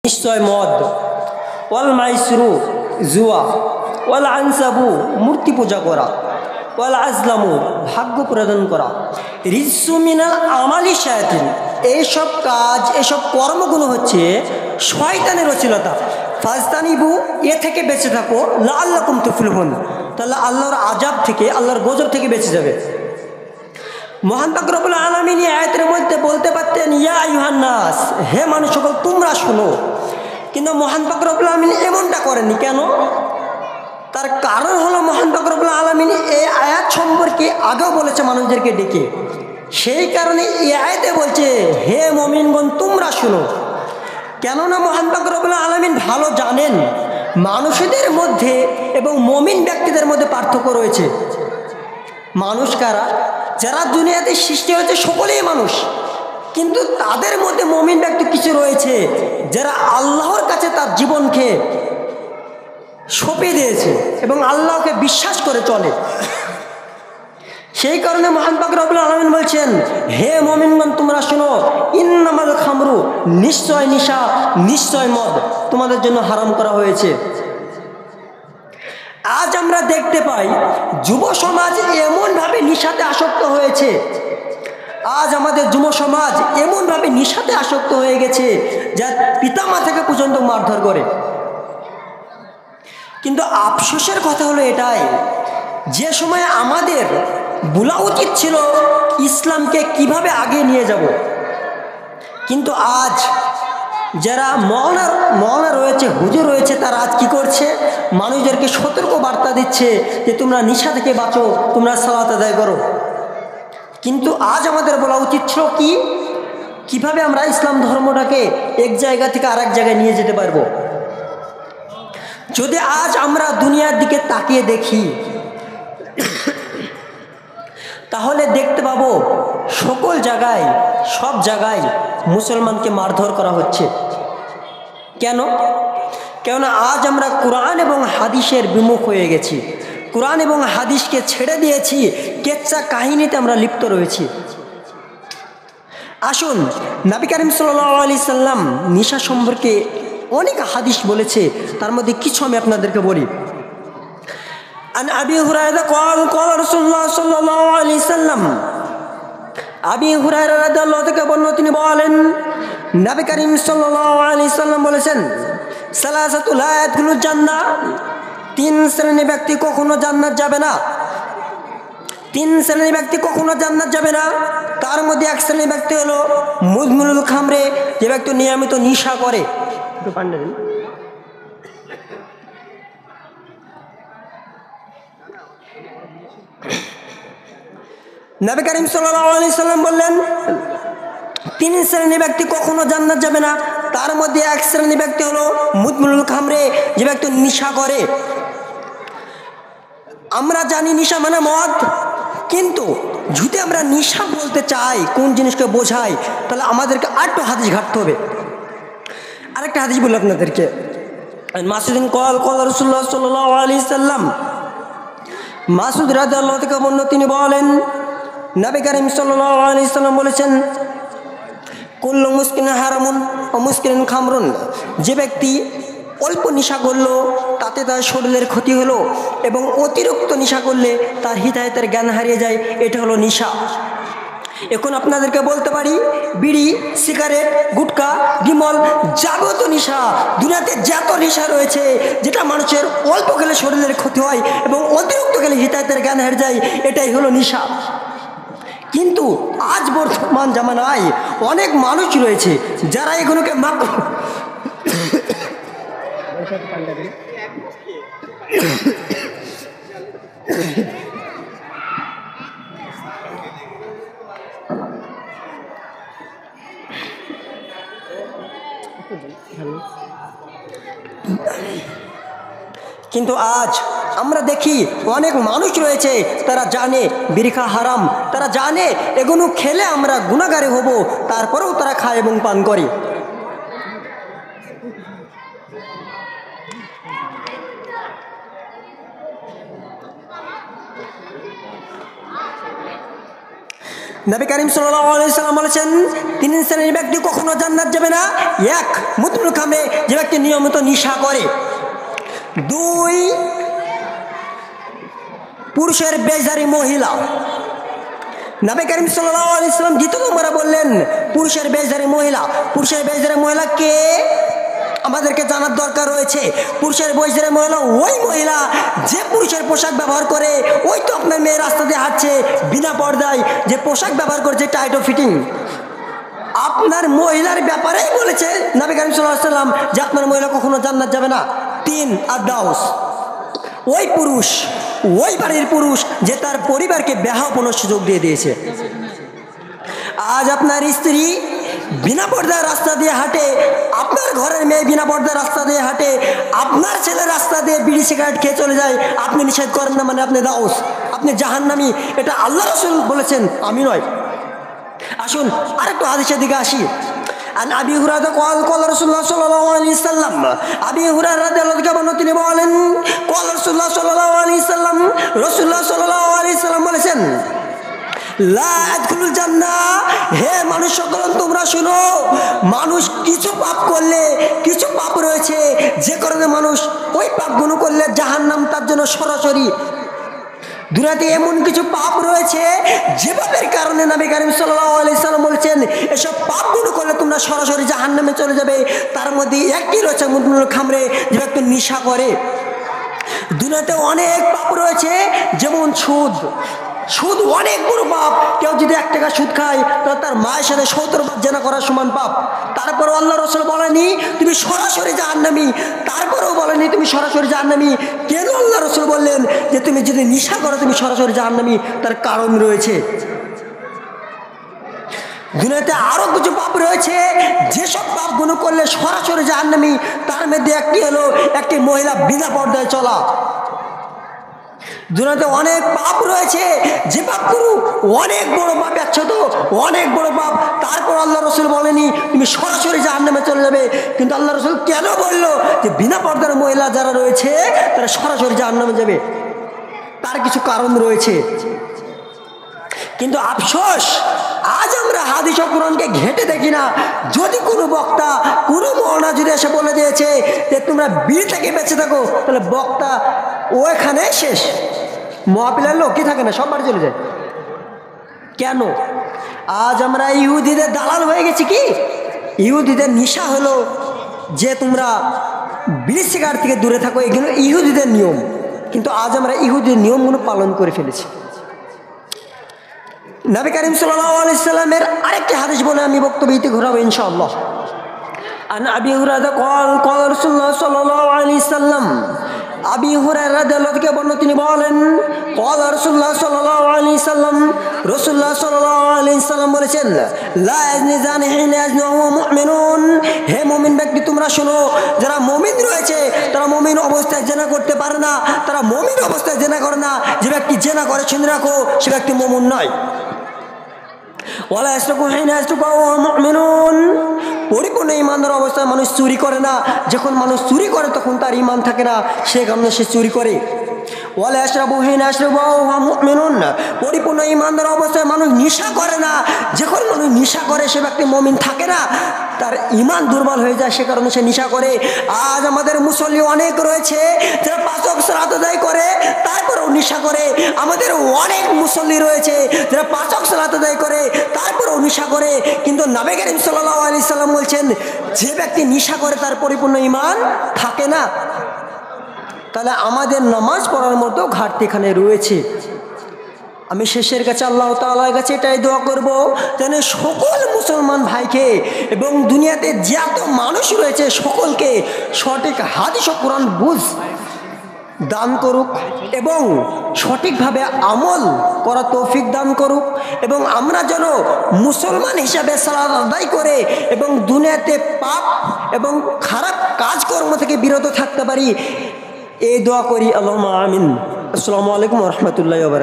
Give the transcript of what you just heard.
নিশ্চয় মদ, ওয়াল মাইসরু জুয়া, ওয়াল আনসাবু মূর্তি পূজা করা, ওয়াল আজলামু ভাগ্য প্রদান করা, রিজ্জু মিনাল আমালি শায়াতিন এইসব কাজ এসব কর্মগুলো হচ্ছে শয়তানের রচিলতা। ফাজতানিবু এ থেকে বেঁচে থাকো লাআল্লাকুম তুফলিহুন, তাহলে আল্লাহর আযাব থেকে আল্লাহর গজব থেকে বেঁচে যাবে। মহান পাক রব্বুল আলামিন এই আয়াতের মধ্যে বলতে পারতেন ইয়া আইয়ুহান নাস, হে মানুষ সকল তোমরা শোনো, কিন্তু মহান পাক রব্বুল আলামিন এমনটা করেননি। কেন? তার কারণ হলো মহান পাক রব্বুল আলামিন এই আয়াত সম্পর্কে আগেও বলেছে মানুষদেরকে ডেকে, সেই কারণে এই আয়াতে বলছে হে মুমিনগণ তোমরা শোনো। কেননা মহান পাক রব্বুল আলামিন ভালো জানেন মানুষদের মধ্যে এবং মুমিন ব্যক্তিদের মধ্যে পার্থক্য রয়েছে। মানুষ কারা? যারা দুনিয়াতে সৃষ্টি হয়েছে সকলেই মানুষ, কিন্তু তাদের মধ্যে মুমিন ব্যক্তি কিছু রয়েছে যারা আল্লাহর কাছে তার জীবনকে সঁপে দিয়েছে এবং আল্লাহকে বিশ্বাস করে চলে। সেই কারণে মহান পাক রব্বুল আলামিন বলছেন হে মুমিনগণ তোমরা শোনো, ইন্নামাল খামরু নিশ্চয় নিশা, নিশ্চয় মদ তোমাদের জন্য হারাম করা হয়েছে। আজ আমরা দেখতে পাই যুব সমাজ এমনভাবে নিশাতে আসক্ত হয়েছে, আজ আমাদের যুব সমাজ এমনভাবে নিশাতে আসক্ত হয়ে গেছে যা পিতামাতাকে পর্যন্ত মারধর করে। কিন্তু আফসোসের কথা হলো এটাই, যে সময় আমাদের বলা উচিত ছিল ইসলামকে কিভাবে আগে নিয়ে যাব, কিন্তু আজ যারা মওলানা রয়েছে, হুজুর রয়েছে, তারা আজ কি করছে? মানুষদেরকে সতর্ক বার্তা দিচ্ছে যে তোমরা নিশা থেকে বাঁচো, তোমরা সালাত আদায় করো। কিন্তু আজ আমাদের বলা উচিত ছিল কিভাবে আমরা ইসলাম ধর্মটাকে এক জায়গা থেকে আরেক জায়গায় নিয়ে যেতে পারবো। যদি আজ আমরা দুনিয়ার দিকে তাকিয়ে দেখি তাহলে দেখতে পাবো সকল জায়গায় সব জায়গায় মুসলমানকে মারধর করা হচ্ছে। কেন? কেননা আজ আমরা কোরআন এবং হাদিসের বিমুখ হয়ে গেছি, কোরআন এবং হাদিসকে ছেড়ে দিয়েছি, কেচ্চা কাহিনীতে আমরা লিপ্ত রয়েছি। আসুন, নবী করিম সাল্লাল্লাহু আলাইহি সাল্লাম নিশা সম্পর্কে অনেক হাদিস বলেছে, তার মধ্যে কিছু আমি আপনাদেরকে বলি। আন আবি হুরায়রা قال قال رسول الله صلى الله عليه وسلم, আবি হুরায়রা রাদিয়াল্লাহু থেকে বর্ণনা, তিনি বলেন নবী করিম সাল্লাল্লাহু আলাইহি সাল্লাম বলেছেন সালাসাতু লা ইয়াদখুলুল জান্নাহ, তিন শ্রেণীর ব্যক্তি কখনো জান্নাত যাবে না। তিন শ্রেণীর ব্যক্তি কখনো জান্নাত যাবে না। তার মধ্যে এক শ্রেণীর ব্যক্তি হলো মুদমিনুল খামরে, যে ব্যক্তি নিয়মিত নেশা করে। নবী করিম সাল্লাল্লাহু আলাইহি সাল্লাম বললেন তিন শ্রেণীর ব্যক্তি কখনো জান্নাত যাবে না। তার মধ্যে এক শ্রেণীর ব্যক্তি হলো মুদমিনুল খামরে, যে ব্যক্তি নেশা করে। আমরা জানি নেশা মানে মদ, কিন্তু যদি আমরা নেশা বলতে চাই কোন জিনিসকে বোঝাই, তাহলে আমাদেরকে আরেকটু হাদিস ঘাটতে হবে। আরেকটা হাদিস বলি আপনাদেরকে। মাসুদিন কল কল রাসূলুল্লাহ সাল্লাল্লাহু আলাইহি সাল্লাম, মাসুদ রাদিয়াল্লাহু থেকে বর্ণনা, তিনি বলেন নবী করিম সাল্লাল্লাহু আলাইহি সাল্লাম বলেছেন কুল্লু মুসকিরিন হারামুন ওয়া মুসকিরিন খামরুন, যে ব্যক্তি অল্প নেশা করলো তাতে তার শরীরের ক্ষতি হলো, এবং অতিরিক্ত নেশা করলে তার হিতাহিতের জ্ঞান হারিয়ে যায়, এটা হলো নেশা। এখন আপনাদেরকে বলতে পারি বিড়ি, সিগারেট, গুটখা, বিমল, যাবতীয় নেশা, দুনিয়াতে যত নেশা রয়েছে যেটা মানুষের অল্প খেলে শরীরের ক্ষতি হয় এবং অতিরিক্ত খেলে হিতাহিতের জ্ঞান হারিয়ে যায়, এটাই হলো নেশা। কিন্তু আজ বর্তমান জামানায় অনেক মানুষ রয়েছে যারা এগুলোকে কিন্তু আজ আমরা দেখি অনেক মানুষ রয়েছে তারা জানে বিড়ি খাওয়া হারাম, তারা জানে এগুলো খেলে আমরা গুনাহগার হব, তারপরেও তারা খায় এবং পান করে। নবী করিম সাল্লাল্লাহু আলাইহি সাল্লাম বলেছেন, 3 শ্রেণীর ব্যক্তি কখনো জান্নাত যাবে না। 1, মুদ্রুল খামরে, যে ব্যক্তি নিয়মিত নেশা করে। 2, পুরুষের বেজারি মহিলা। নবী করিম সাল্লাল্লাহু আলাইহি সাল্লাম 2 নম্বরে বললেন পুরুষের বেজারি মহিলা। পুরুষের বেজারি মহিলা কে আমাদেরকে জানার দরকার রয়েছে। পুরুষের বেজারি মহিলা ওই মহিলা যে পুরুষের পোশাক ব্যবহার করে। ওই তো আপনার মেয়ে রাস্তা দিয়ে হাঁটছে বিনা পর্দায়, যে পোশাক ব্যবহার করছে টাইট ও ফিটিং। আপনার মহিলার ব্যাপারেই বলেছে নবী করিম সাল্লাল্লাহু আলাইহি সাল্লাম যে আপনার মহিলা কখনো জান্নাত যাবে না। 3, আদাউস, ওই পুরুষ, ওই বাড়ির পুরুষ যে তার পরিবারকে বেহাপনার সুযোগ দিয়ে দিয়েছে। আজ আপনার স্ত্রী বিনা পর্দায় রাস্তা দিয়ে হাঁটে, আপনার ঘরের মেয়ে বিনা পর্দায় রাস্তা দিয়ে হাঁটে, আপনার ছেলে রাস্তা দিয়ে বিড়ি সিগারেট খেয়ে চলে যায়, আপনি নিষেধ করেন না, মানে আপনি দাউস, আপনি জাহান্নামী। এটা আল্লাহ রাসূল বলেছেন, আমি নয়। আসুন আরেকটু হাদিসের দিকে আসি। عن أبي هريرة قال رسول الله صلى الله عليه وسلم, أبي هريرة রাদিয়াল্লাহু তাআলা তিনি বলেন, قال رسول الله صلى الله عليه وسلم, রাসূলুল্লাহ সাল্লাল্লাহু আলাইহি সাল্লাম বলেছেন, লা আদখুলুল জান্নাহ, হে মানুষ সকল তোমরা শুনো, মানুষ কিছু পাপ করলে, কিছু পাপ রয়েছে যে কারণে মানুষ ওই পাপগুলো করলে জাহান্নাম তার জন্য সরাসরি। দুনিয়াতে এমন কিছু পাপ রয়েছে যে পাপের কারণে নবী করিম সাল্লাল্লাহু আলাইহি সাল্লাম বলেছেন এসব পাপগুলো করলে তোমরা সরাসরি জাহান্নামে চলে যাবে। তার মধ্যে একটি রয়েছে মুদ্রুল খামরে, যে ব্যক্তি নেশা করে। দুনিয়াতে অনেক পাপ রয়েছে, যেমন সুদ। সুদ অনেক বড় পাপ। কেউ যদি 1 টাকা সুদ খায় তাহলে তার মায়ের সাথে 70 বার জেনা করার সমান পাপ। তারপরও আল্লাহ রাসূল বলেনি তুমি সরাসরি জাহান্নামী, তারপরেও বলেনি তুমি সরাসরি জাহান্নামী। কেন আল্লাহ রাসূল বললেন যে তুমি যদি নেশা করো তুমি সরাসরি জাহান্নামী? তার কারণ রয়েছে। দুনিয়াতে আরো কিছু পাপ রয়েছে যেসব পাপগুলো করলে সরাসরি জাহান্নামী। তার মধ্যে একটি হলো একটি মহিলা বিনা পর্দায় চলা। দুনিয়াতে অনেক পাপ রয়েছে যে পাপগুলো অনেক বড় পাপ, ছোট অনেক বড় পাপ। তারপর আল্লাহ রাসূল বলেনি তুমি সরাসরি জাহান্নামে চলে যাবে। কিন্তু আল্লাহ রাসূল কেন বললো যে বিনা পর্দার মহিলা যারা রয়েছে তারা সরাসরি জাহান্নামে যাবে? তার কিছু কারণ রয়েছে। কিন্তু আফসোস আজ আমরা হাদিস ও কোরআনকে ঘেঁটে দেখি না। যদি কোনো বক্তা, কোনো মওলানা যদি এসে বলে দিয়েছে যে তোমরা বিড়ি থেকে বেঁচে থাকো, তাহলে বক্তা ওখানে শেষ। মহাপিলার লোক কি থাকে না, সব বাড়ি চলে যায়। কেন? আজ আমরা ইহুদিদের দালাল হয়ে গেছি। কি ইহুদিদের নেশা হলো যে তোমরা বিড়ি সিগারেট থেকে দূরে থাকো, এগুলো ইহুদিদের নিয়ম। কিন্তু আজ আমরা ইহুদিদের নিয়মগুলো পালন করে ফেলেছি। নবী করিম সাল্লাল্লাহু আলাইহি সাল্লামের আরেকটি হাদিস বলে আমি বক্তব্য ইতি ঘোরাবো ইনশাআল্লাহ। আন আবি হুরায়রা قال রাসূলুল্লাহ সাল্লাল্লাহু আলাইহি সাল্লাম, আবি হুরায়রা রাদিয়াল্লাহু তাআলা বর্ণনা তিনি বলেন قال রাসূলুল্লাহ সাল্লাল্লাহু আলাইহি সাল্লাম, রাসূলুল্লাহ সাল্লাল্লাহু আলাইহি সাল্লাম বলেছেন, লা ইয়াজনি জানি হিনা ইয়াজনি ওয়া মুমিনুন, হে মুমিন ব্যক্তি তোমরা শোনো, যারা মুমিন রয়েছে তারা মুমিন অবস্থায় জেনা করতে পারে না, তারা মুমিন অবস্থায় জেনা করে না। যে ব্যক্তি জেনা করে শুনে রাখো সে ব্যক্তি মুমিন নয়। ওয়ালা ইয়াসরিকু হিনা ইয়াসরিকু ওয়া মুমিনুন, পরিপূর্ণ ঈমানদার অবস্থায় মানুষ চুরি করে না। যখন মানুষ চুরি করে তখন তার ঈমান থাকে না, সে কারণে সে চুরি করে। ওয়ালা ইয়াশরাবু হিনা ইয়াশরাবু ওয়া মুমিনুন, পরিপূর্ণ ঈমানদার অবস্থায় মানুষ নেশা করে না। যখন মানুষ নেশা করে সে ব্যক্তি মুমিন থাকে না, তার ঈমান দুর্বল হয়ে যায়, সে কারণে সে নেশা করে। আজ আমাদের মুসল্লি অনেক রয়েছে যারা 5 ওয়াক্ত সালাত আদায় করে তারপরেও নেশা করে। আমাদের অনেক মুসল্লি রয়েছে যারা 5 ওয়াক্ত সালাত আদায় করে তারপরেও নেশা করে। কিন্তু নবী করিম সাল্লাল্লাহু আলাইহি সাল্লাম বলছেন যে ব্যক্তি নেশা করে তার পরিপূর্ণ ঈমান থাকে না। তাহলে আমাদের নামাজ পড়ার মতো ঘাটতি এখানে রয়েছে। আমি শেষের কাছে আল্লাহ তাআলার কাছে এটাই দোয়া করব যেন সকল মুসলমান ভাইকে এবং দুনিয়াতে যত মানুষ রয়েছে সকলকে সঠিক হাদিস ও কোরআন বুঝ দান করুক এবং সঠিকভাবে আমল করা তৌফিক দান করুক, এবং আমরা যেন মুসলমান হিসাবে সালাত আদায় করে এবং দুনিয়াতে পাপ এবং খারাপ কাজকর্ম থেকে বিরত থাকতে পারি, এই দোয়া করি। আল্লাহুম্মা আমিন। আসসালামু আলাইকুম ওয়া রাহমাতুল্লাহি ওয়া বারাকাতুহু।